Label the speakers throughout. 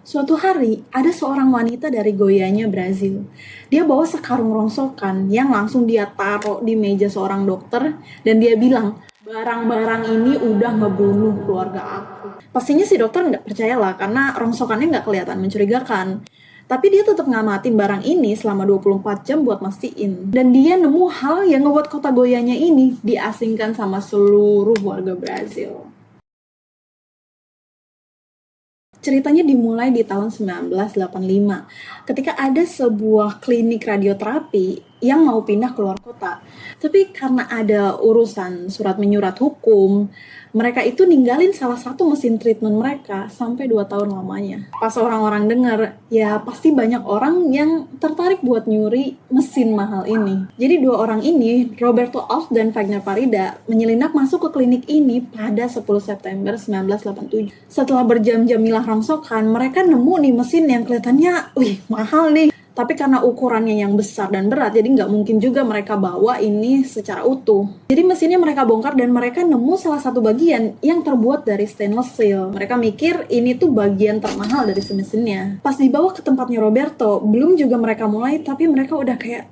Speaker 1: Suatu hari, ada seorang wanita dari Goiânia, Brazil. Dia bawa sekarung rongsokan yang langsung dia taruh di meja seorang dokter dan dia bilang, barang-barang ini udah ngebunuh keluarga aku. Pastinya si dokter nggak percaya lah karena rongsokannya nggak kelihatan mencurigakan. Tapi dia tetap ngamatin barang ini selama 24 jam buat mastiin. Dan dia nemu hal yang ngebuat kota Goiânia ini diasingkan sama seluruh warga Brazil. Ceritanya dimulai di tahun 1985, ketika ada sebuah klinik radioterapi yang mau pindah keluar kota. Tapi karena ada urusan surat menyurat hukum, mereka itu ninggalin salah satu mesin treatment mereka sampai 2 tahun lamanya. Pas orang-orang denger, ya pasti banyak orang yang tertarik buat nyuri mesin mahal ini. Jadi dua orang ini, Roberto Alf dan Wagner Parida, menyelinap masuk ke klinik ini pada 10 September 1987. Setelah berjam-jam milah rongsokan, mereka nemu nih mesin yang kelihatannya, wih mahal nih. Tapi karena ukurannya yang besar dan berat, jadi nggak mungkin juga mereka bawa ini secara utuh. Jadi mesinnya mereka bongkar dan mereka nemu salah satu bagian yang terbuat dari stainless steel. Mereka mikir ini tuh bagian termahal dari mesinnya. Pas dibawa ke tempatnya Roberto, belum juga mereka mulai, tapi mereka udah kayak,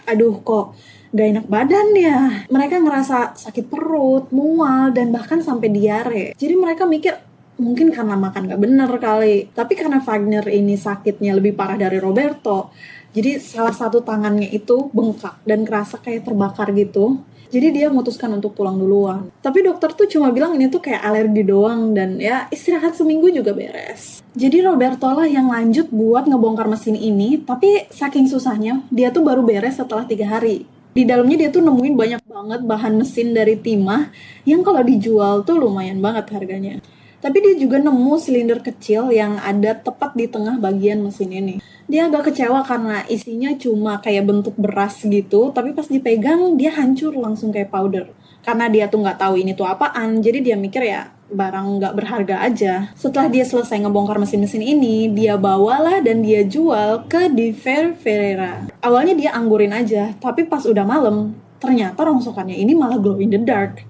Speaker 1: aduh kok gak enak badan ya. Mereka ngerasa sakit perut, mual, dan bahkan sampai diare. Jadi mereka mikir, mungkin karena makan gak bener kali. Tapi karena Wagner ini sakitnya lebih parah dari Roberto, jadi salah satu tangannya itu bengkak dan kerasa kayak terbakar gitu. Jadi dia memutuskan untuk pulang duluan. Tapi dokter tuh cuma bilang ini tuh kayak alergi doang dan ya istirahat seminggu juga beres. Jadi Roberto lah yang lanjut buat ngebongkar mesin ini, tapi saking susahnya dia tuh baru beres setelah 3 hari. Di dalamnya dia tuh nemuin banyak banget bahan mesin dari timah yang kalau dijual tuh lumayan banget harganya. Tapi dia juga nemu silinder kecil yang ada tepat di tengah bagian mesin ini. Dia agak kecewa karena isinya cuma kayak bentuk beras gitu, tapi pas dipegang dia hancur langsung kayak powder. Karena dia tuh nggak tahu ini tuh apaan, jadi dia mikir ya barang nggak berharga aja. Setelah dia selesai ngebongkar mesin-mesin ini, dia bawalah dan dia jual ke Diver Ferreira. Awalnya dia anggurin aja, tapi pas udah malam, ternyata rongsokannya ini malah glow in the dark.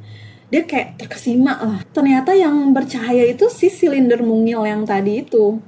Speaker 1: Dia kayak terkesima lah. Ternyata yang bercahaya itu si silinder mungil yang tadi itu.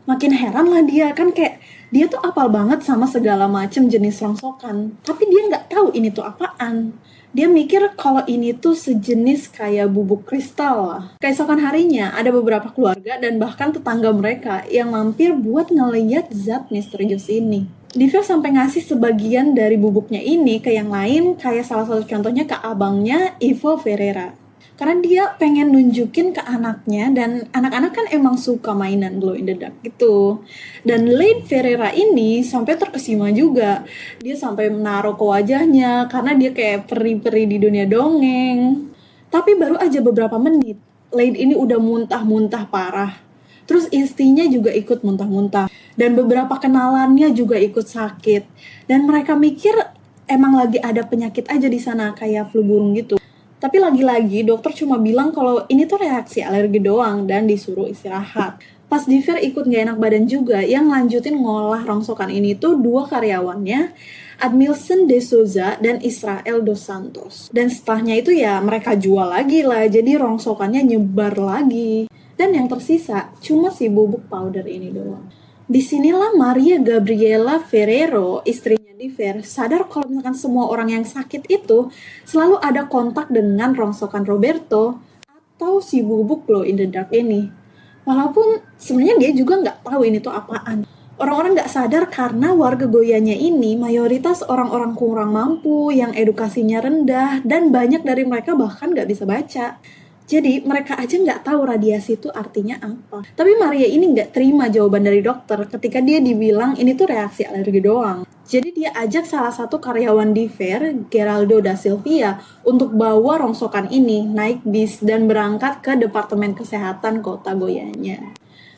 Speaker 1: Makin heran lah dia, kan kayak dia tuh apal banget sama segala macem jenis rongsokan. Tapi dia nggak tahu ini tuh apaan. Dia mikir kalau ini tuh sejenis kayak bubuk kristal lah. Keesokan harinya ada beberapa keluarga dan bahkan tetangga mereka yang mampir buat ngeliat zat misterius ini. Diver sampai ngasih sebagian dari bubuknya ini ke yang lain, kayak salah satu contohnya ke abangnya Ivo Ferreira. Karena dia pengen nunjukin ke anaknya, dan anak-anak kan emang suka mainan glow in the dark gitu. Dan Lane Ferreira ini sampai terkesima juga. Dia sampai menaruh ke wajahnya karena dia kayak peri-peri di dunia dongeng. Tapi baru aja beberapa menit, Lane ini udah muntah-muntah parah. Terus istrinya juga ikut muntah-muntah. Dan beberapa kenalannya juga ikut sakit. Dan mereka mikir emang lagi ada penyakit aja di sana kayak flu burung gitu. Tapi lagi-lagi dokter cuma bilang kalau ini tuh reaksi alergi doang dan disuruh istirahat. Pas Diver ikut gak enak badan juga, yang lanjutin ngolah rongsokan ini tuh dua karyawannya, Admilson de Souza dan Israel dos Santos. Dan setelahnya itu ya mereka jual lagi lah, jadi rongsokannya nyebar lagi. Dan yang tersisa cuma si bubuk powder ini doang. Disinilah Maria Gabriela Ferrero, istrinya Diver, sadar kalau misalkan semua orang yang sakit itu selalu ada kontak dengan rongsokan Roberto atau si bubuk glow in the dark ini. Walaupun sebenarnya dia juga nggak tahu ini tuh apaan. Orang-orang nggak sadar karena warga Goiânia ini mayoritas orang-orang kurang mampu yang edukasinya rendah dan banyak dari mereka bahkan nggak bisa baca. Jadi mereka aja nggak tahu radiasi itu artinya apa. Tapi Maria ini nggak terima jawaban dari dokter ketika dia dibilang ini tuh reaksi alergi doang. Jadi dia ajak salah satu karyawan Diver, Geraldo da Silvia, untuk bawa rongsokan ini naik bis dan berangkat ke Departemen Kesehatan Kota Goiânia.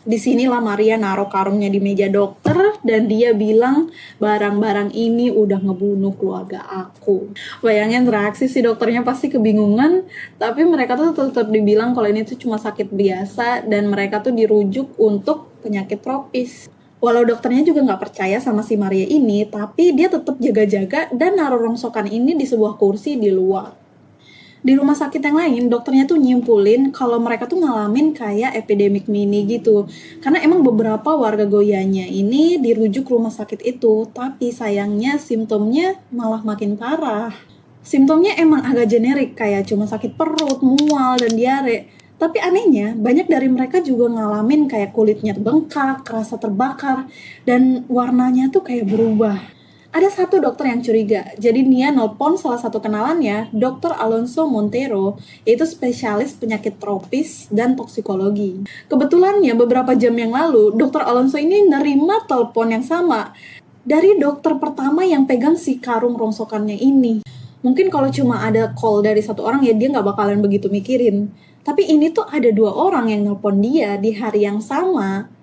Speaker 1: Disinilah Maria naruh karungnya di meja dokter dan dia bilang barang-barang ini udah ngebunuh keluarga aku. Bayangin reaksi si dokternya pasti kebingungan, tapi mereka tuh tetap dibilang kalau ini tuh cuma sakit biasa dan mereka tuh dirujuk untuk penyakit tropis. Walau dokternya juga nggak percaya sama si Maria ini, tapi dia tetap jaga-jaga dan naruh rongsokan ini di sebuah kursi di luar. Di rumah sakit yang lain, dokternya tuh nyimpulin kalau mereka tuh ngalamin kayak epidemik mini gitu. Karena emang beberapa warga Goyanya ini dirujuk ke rumah sakit itu, tapi sayangnya simptomnya malah makin parah. Simptomnya emang agak generik, kayak cuma sakit perut, mual, dan diare. Tapi anehnya, banyak dari mereka juga ngalamin kayak kulitnya bengkak, kerasa terbakar, dan warnanya tuh kayak berubah. Ada satu dokter yang curiga, jadi dia nelpon salah satu kenalannya, Dr. Alonso Montero, yaitu spesialis penyakit tropis dan toksikologi. Kebetulannya beberapa jam yang lalu, Dr. Alonso ini nerima telepon yang sama dari dokter pertama yang pegang si karung rongsokannya ini. Mungkin kalau cuma ada call dari satu orang ya dia nggak bakalan begitu mikirin. Tapi ini tuh ada 2 orang yang nelpon dia di hari yang sama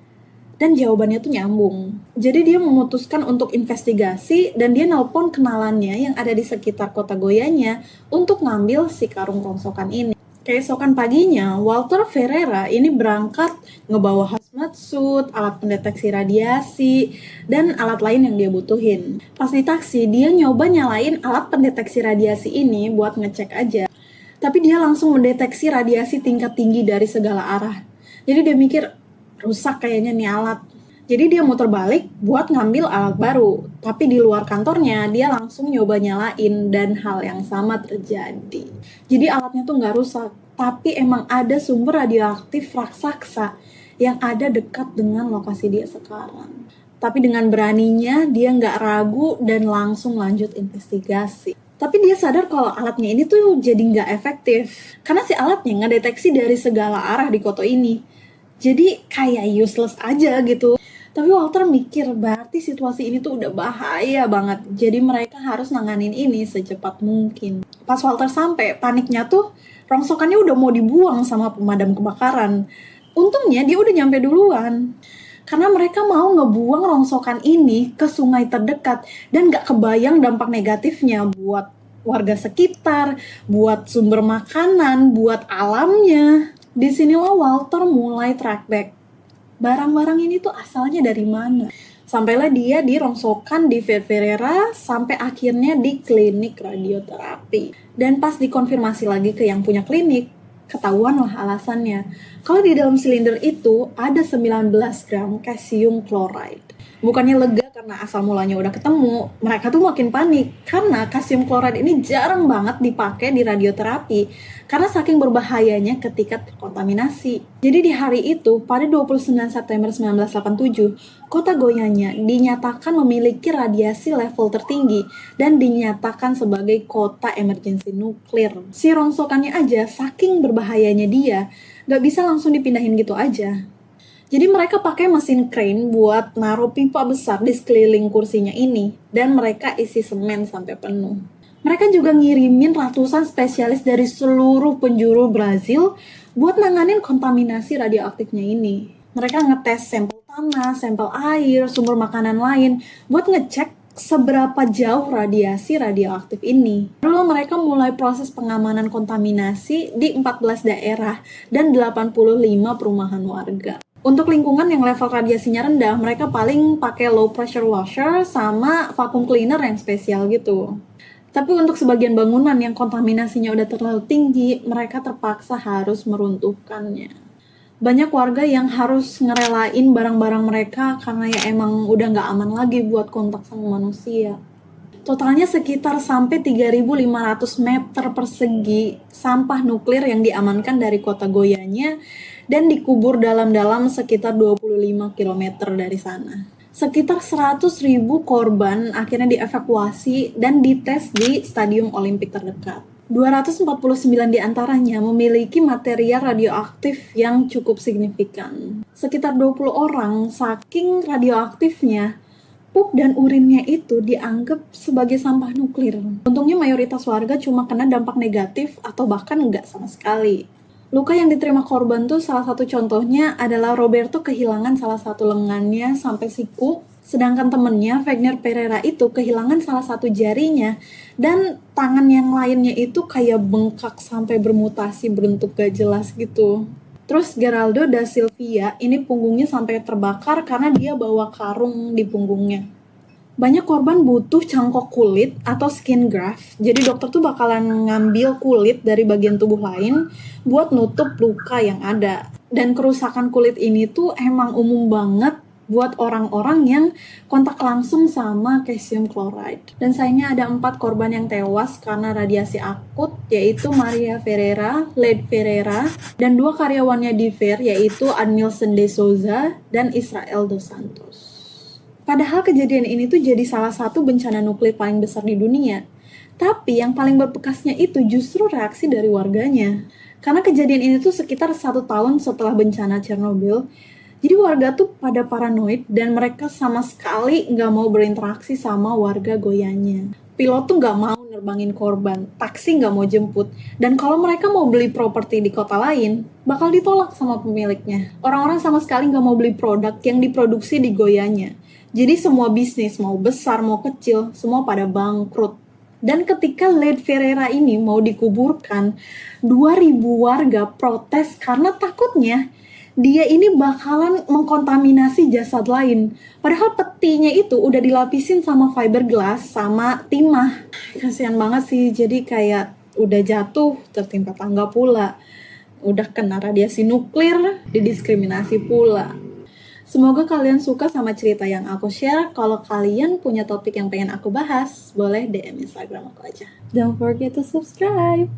Speaker 1: dan jawabannya tuh nyambung. Jadi dia memutuskan untuk investigasi dan dia nelpon kenalannya yang ada di sekitar kota Goyanya untuk ngambil si karung rongsokan ini. Keesokan paginya, Walter Ferreira ini berangkat ngebawa hazmat suit, alat pendeteksi radiasi, dan alat lain yang dia butuhin. Pas di taksi, dia nyoba nyalain alat pendeteksi radiasi ini buat ngecek aja. Tapi dia langsung mendeteksi radiasi tingkat tinggi dari segala arah. Jadi dia mikir, rusak kayaknya nih alat. Jadi dia muter balik buat ngambil alat baru. Tapi di luar kantornya dia langsung nyoba nyalain dan hal yang sama terjadi. Jadi alatnya tuh nggak rusak, tapi emang ada sumber radioaktif raksasa yang ada dekat dengan lokasi dia sekarang. Tapi dengan beraninya dia nggak ragu dan langsung lanjut investigasi. Tapi dia sadar kalau alatnya ini tuh jadi nggak efektif. Karena si alatnya ngedeteksi dari segala arah di kota ini. Jadi kayak useless aja gitu. Tapi Walter mikir berarti situasi ini tuh udah bahaya banget. Jadi mereka harus nanganin ini secepat mungkin. Pas Walter sampai, paniknya tuh rongsokannya udah mau dibuang sama pemadam kebakaran. Untungnya dia udah nyampe duluan. Karena mereka mau ngebuang rongsokan ini ke sungai terdekat dan gak kebayang dampak negatifnya buat warga sekitar, buat sumber makanan, buat alamnya. Disinilah Walter mulai track back. Barang-barang ini tuh asalnya dari mana? Sampailah dia di rongsokan di Ferreira sampai akhirnya di klinik radioterapi. Dan pas dikonfirmasi lagi ke yang punya klinik, ketahuan lah alasannya. Kalau di dalam silinder itu ada 19 gram calcium chloride. Bukannya lega karena asal mulanya udah ketemu, mereka tuh makin panik karena calcium chloride ini jarang banget dipakai di radioterapi karena saking berbahayanya ketika terkontaminasi. Jadi di hari itu, pada 29 September 1987, kota Goyanya dinyatakan memiliki radiasi level tertinggi dan dinyatakan sebagai kota emergensi nuklir. Si rongsokannya aja saking berbahayanya dia, gak bisa langsung dipindahin gitu aja. Jadi mereka pakai mesin crane buat naruh pipa besar di sekeliling kursinya ini dan mereka isi semen sampai penuh. Mereka juga ngirimin ratusan spesialis dari seluruh penjuru Brazil buat nanganin kontaminasi radioaktifnya ini. Mereka ngetes sampel tanah, sampel air, sumber makanan lain buat ngecek seberapa jauh radiasi radioaktif ini. Lalu mereka mulai proses pengamanan kontaminasi di 14 daerah dan 85 perumahan warga. Untuk lingkungan yang level radiasinya rendah, mereka paling pakai low pressure washer sama vacuum cleaner yang spesial gitu. Tapi untuk sebagian bangunan yang kontaminasinya udah terlalu tinggi, mereka terpaksa harus meruntuhkannya. Banyak warga yang harus ngerelain barang-barang mereka karena ya emang udah nggak aman lagi buat kontak sama manusia. Totalnya sekitar sampai 3.500 meter persegi sampah nuklir yang diamankan dari kota Goyanya dan dikubur dalam-dalam sekitar 25 km dari sana. Sekitar 100.000 korban akhirnya dievakuasi dan dites di stadium Olimpik terdekat. 249 diantaranya memiliki material radioaktif yang cukup signifikan. Sekitar 20 orang saking radioaktifnya, pup dan urinnya itu dianggap sebagai sampah nuklir. Untungnya mayoritas warga cuma kena dampak negatif atau bahkan enggak sama sekali. Luka yang diterima korban tuh salah satu contohnya adalah Roberto kehilangan salah satu lengannya sampai siku, sedangkan temennya Wagner Pereira itu kehilangan salah satu jarinya dan tangan yang lainnya itu kayak bengkak sampai bermutasi berbentuk gak jelas gitu. Terus Geraldo da Silvia ini punggungnya sampai terbakar karena dia bawa karung di punggungnya. Banyak korban butuh cangkok kulit atau skin graft. Jadi dokter tuh bakalan ngambil kulit dari bagian tubuh lain buat nutup luka yang ada. Dan kerusakan kulit ini tuh emang umum banget buat orang-orang yang kontak langsung sama calcium chloride. Dan sayangnya ada 4 korban yang tewas karena radiasi akut, yaitu Maria Ferreira, Led Ferreira, dan 2 karyawannya di Ver, yaitu Admilson de Souza dan Israel dos Santos. Padahal kejadian ini tuh jadi salah satu bencana nuklir paling besar di dunia. Tapi yang paling berbekasnya itu justru reaksi dari warganya. Karena kejadian ini tuh sekitar 1 tahun setelah bencana Chernobyl. Jadi warga tuh pada paranoid dan mereka sama sekali nggak mau berinteraksi sama warga Goyanya. Pilot tuh nggak mau nerbangin korban, taksi nggak mau jemput, dan kalau mereka mau beli properti di kota lain, bakal ditolak sama pemiliknya. Orang-orang sama sekali nggak mau beli produk yang diproduksi di Goyanya. Jadi semua bisnis, mau besar mau kecil, semua pada bangkrut. Dan ketika Led Ferreira ini mau dikuburkan, 2.000 warga protes karena takutnya dia ini bakalan mengkontaminasi jasad lain. Padahal petinya itu udah dilapisin sama fiberglass sama timah. Kasihan banget sih, jadi kayak udah jatuh tertimpa tangga pula. Udah kena radiasi nuklir, didiskriminasi pula. Semoga kalian suka sama cerita yang aku share. Kalau kalian punya topik yang pengen aku bahas, boleh DM Instagram aku aja. Don't forget to subscribe.